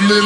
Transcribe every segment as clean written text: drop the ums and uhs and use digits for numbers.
Good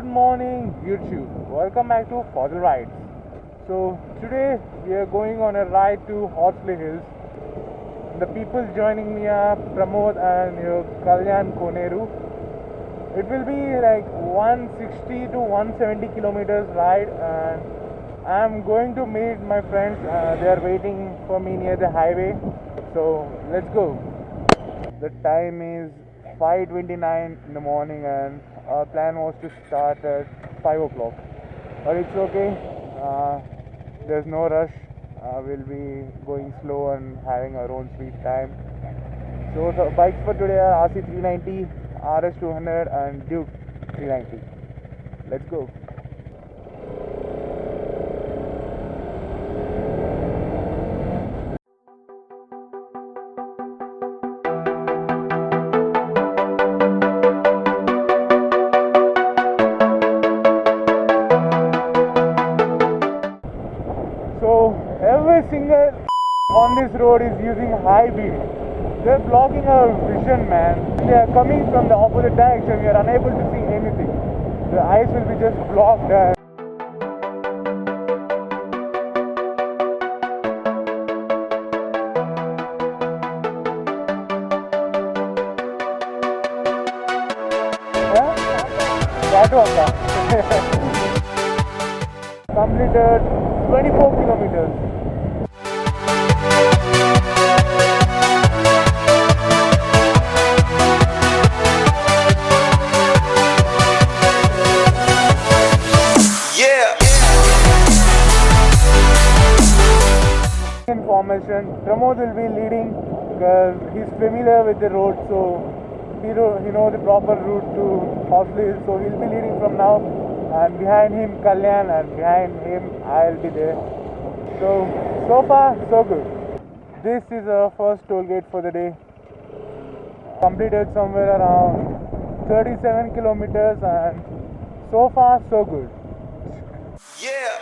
morning YouTube, welcome back to Fossil Rides. So today we are going on a ride to Horsley Hills. The people joining me are Pramod and Kalyan Koneru. It will be like 160 to 170 kilometers ride, and I'm going to meet my friends. They are waiting for me near the highway. So let's go. The time is 5:29 in the morning and our plan was to start at 5 o'clock. But it's okay. There's no rush. We'll be going slow and having our own sweet time. So the bikes for today are RC390, rs200 and Duke 390. Let's go. So every single on this road is using high beam. They're blocking our vision, man. They are coming from the opposite direction. We are unable to see anything. The eyes will be just blocked. That one. Completed 24 kilometers. Information. Pramod will be leading because he's familiar with the road, so he knows the proper route to Horsley, so he'll be leading from now. And behind him Kalyan, and behind him I'll be there. So far so good. This is our first toll gate for the day. Completed somewhere around 37 kilometers and so far so good. Yeah.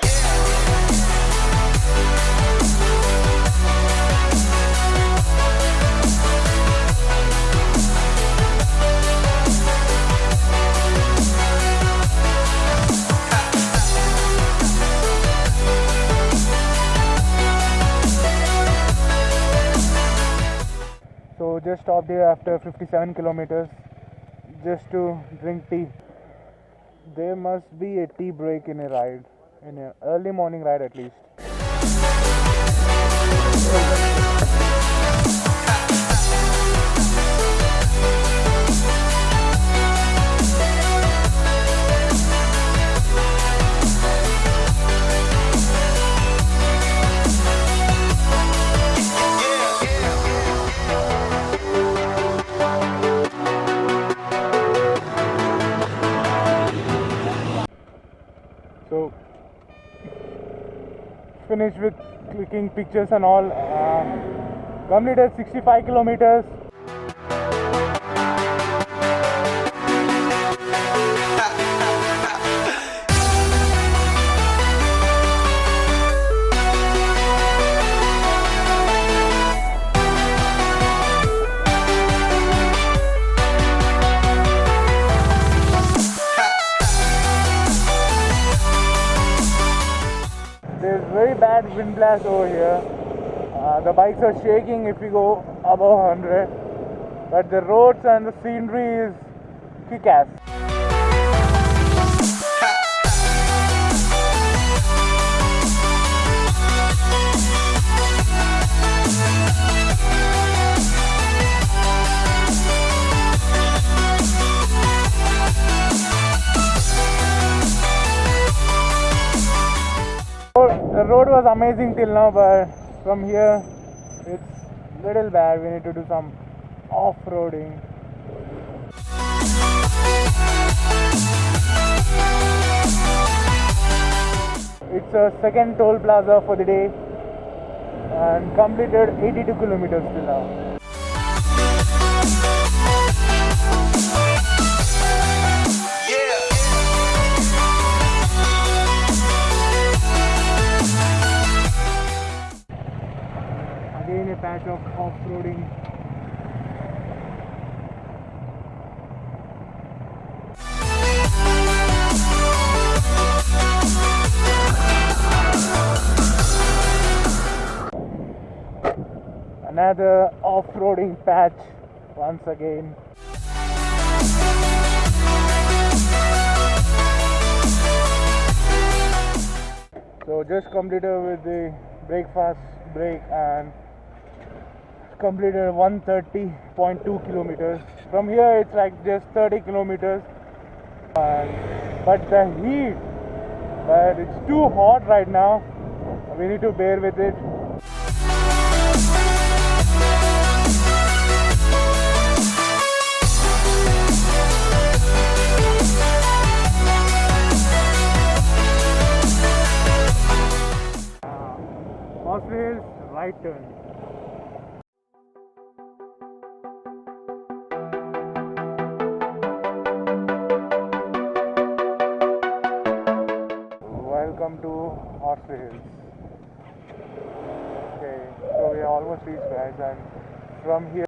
So just stopped here after 57 kilometers just to drink tea. There must be a tea break in a ride, in an early morning ride at least. So finished with clicking pictures and all. Completed 65 kilometers. There's very bad wind blast over here. The bikes are shaking if we go above 100, but the roads and the scenery is kick-ass. The road was amazing till now, but from here it's little bad. We need to do some off-roading. It's a second toll plaza for the day and completed 82 kilometers till now. of off-roading. Another off-roading patch once again. So just completed with the breakfast break and completed 130.2 kilometers. From here it's like just 30 kilometers. But the heat, but it's too hot right now. We need to bear with it. Horsley Hills, right turn. Welcome to Horsley Hills. Okay, so we are almost reached, guys, and from here,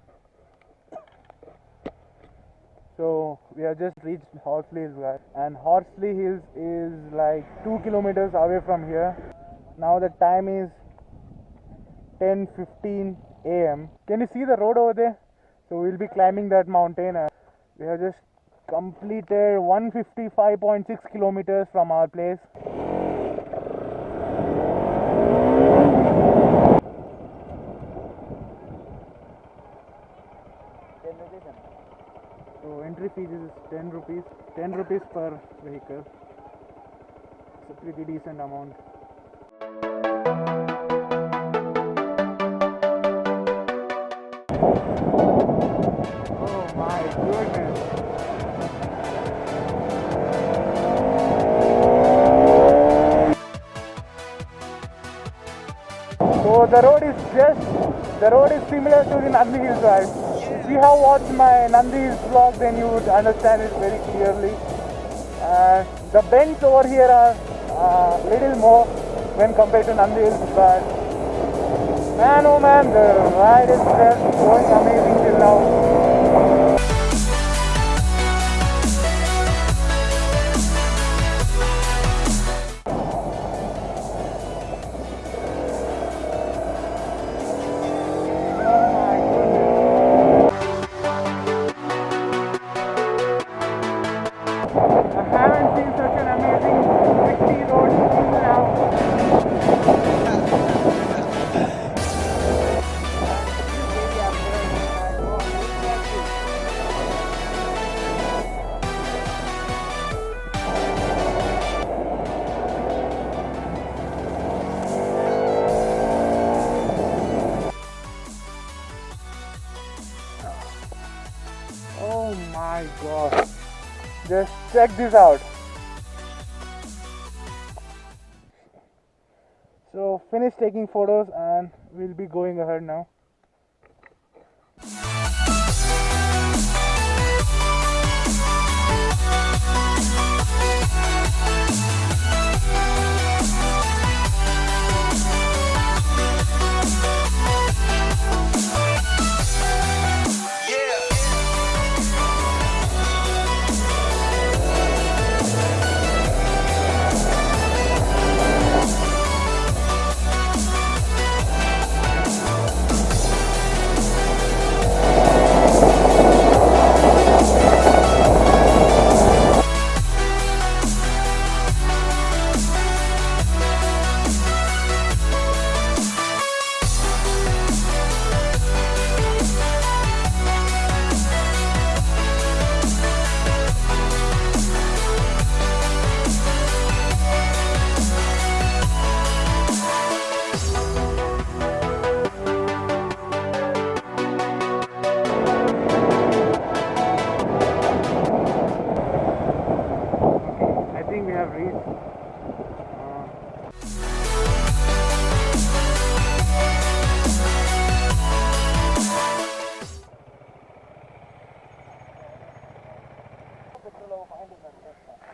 so we have just reached Horsley Hills, guys, and Horsley Hills is like 2 kilometers away from here. Now the time is 10:15 a.m. Can you see the road over there? So we'll be climbing that mountain. We have just completed 155.6 kilometers from our place. So entry fees is 10 rupees. 10 rupees per vehicle. It's a pretty decent amount. Oh my goodness. So the road is similar to the Nandi Hills Drive. If you have watched my Nandi Hills vlog, then you would understand it very clearly. The bends over here are little more when compared to Nandi Hills, but man, oh man, the ride is just going amazing till now. Oh my god, just check this out. So finish taking photos and we'll be going ahead now.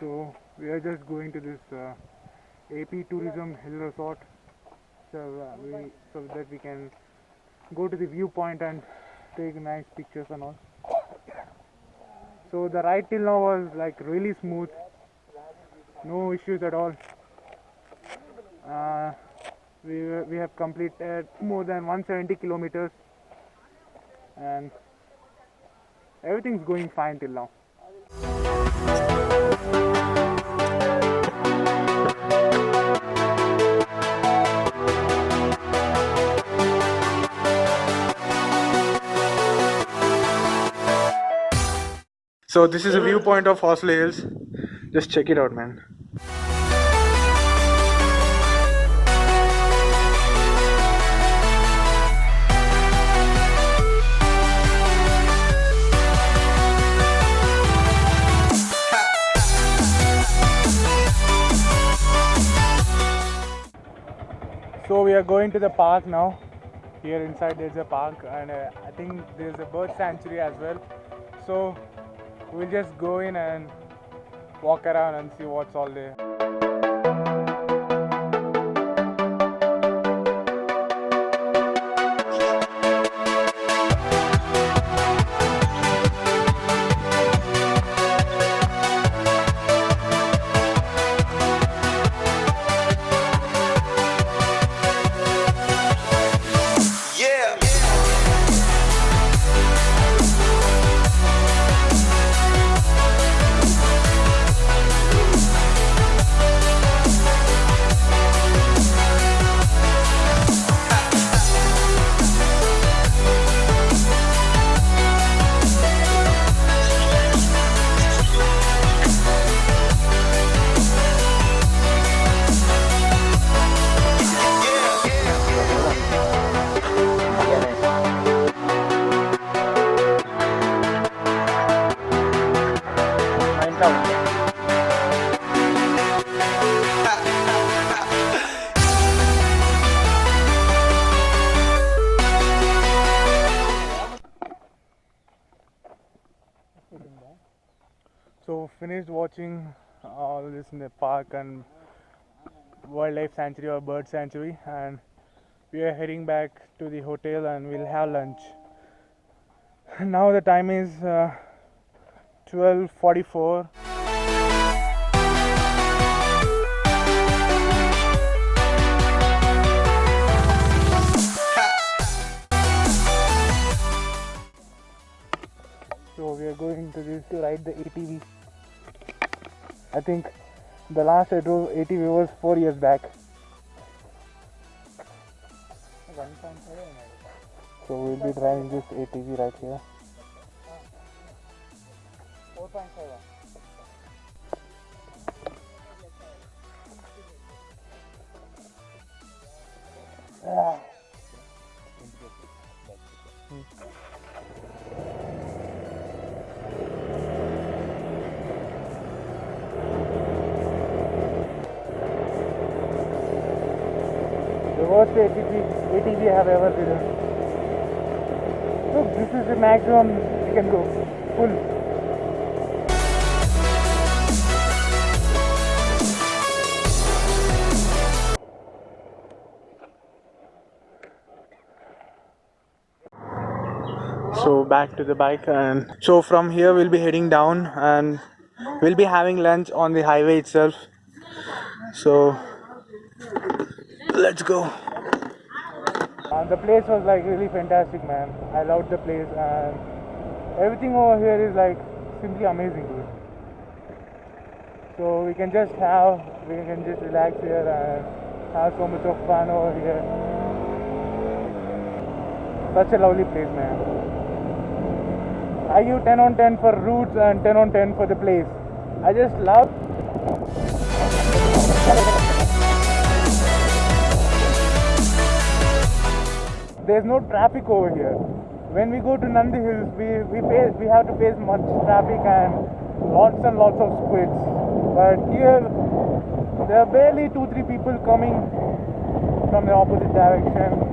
So we are just going to this AP Tourism Hill Resort, so that we can go to the viewpoint and take nice pictures and all. So the ride till now was like really smooth, no issues at all. We have completed more than 170 kilometers and everything's going fine till now. So this is a viewpoint of Horsley Hills. Just check it out, man. So we are going to the park now. Here inside there's a park and I think there's a bird sanctuary as well. So we'll just go in and walk around and see what's all there. So finished watching all this in the park and wildlife sanctuary or bird sanctuary, and we are heading back to the hotel and we'll have lunch. Now the time is 12:44. So we are going to ride the ATV. I think the last I drove ATV was 4 years back. So we'll be driving this ATV right here. 4.5. The worst ATV I have ever ridden. Look, this is the maximum you can go. Full. So back to the bike, and so from here we'll be heading down and we'll be having lunch on the highway itself. So let's go. The place was like really fantastic, man. I loved the place and everything over here is like simply amazing, dude. So we can just relax here and have so much of fun over here. Such a lovely place, man. I give 10 on 10 for routes and 10 on 10 for the place. I just love. There's no traffic over here. When we go to Nandi Hills, we have to face much traffic and lots of squids. But here, there are barely 2-3 people coming from the opposite direction.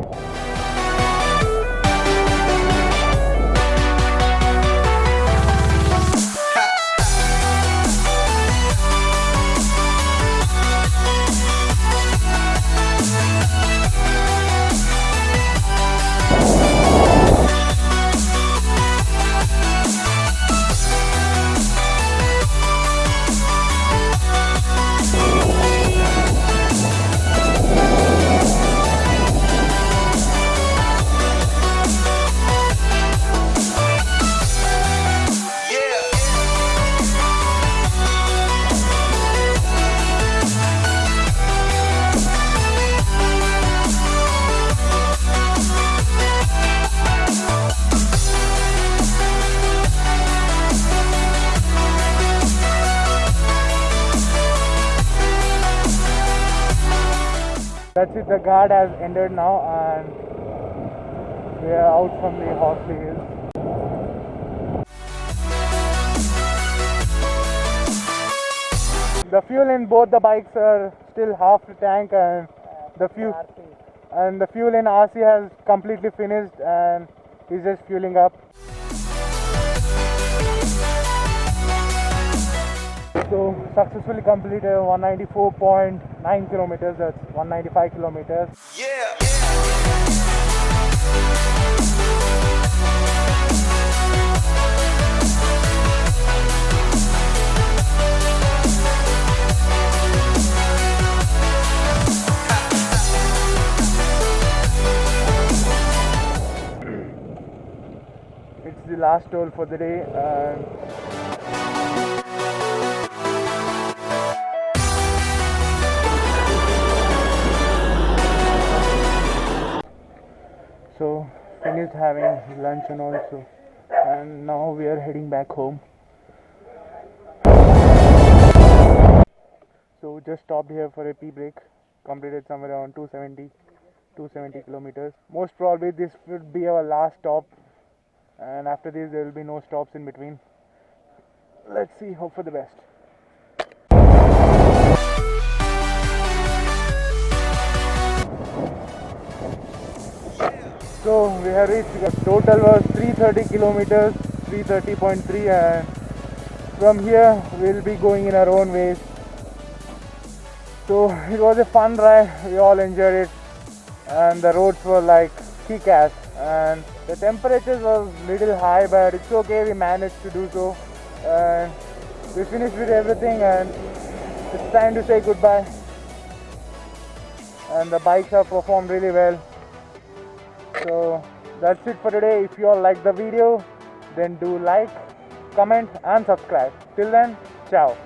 that's it, the guard has ended now and we are out from the Horsley Hills. The fuel in both the bikes are still half the tank, and the fuel in RC has completely finished and is just fueling up. So successfully completed 194.9 kilometers, that's 195 kilometers. Yeah. It's the last toll for the day, and so finished having lunch and also, and now we are heading back home. So just stopped here for a pee break, completed somewhere around 270 kilometers. Most probably this would be our last stop, and after this there will be no stops in between. Let's see, hope for the best. So we have reached, the total was 330 kilometers, 330.3, and from here we'll be going in our own ways. So it was a fun ride, we all enjoyed it, and the roads were like kick-ass, and the temperatures was little high, but it's okay, we managed to do so, and we finished with everything, and it's time to say goodbye. And the bikes have performed really well. So that's it for today. If you all like the video, then do like, comment and subscribe. Till then, ciao.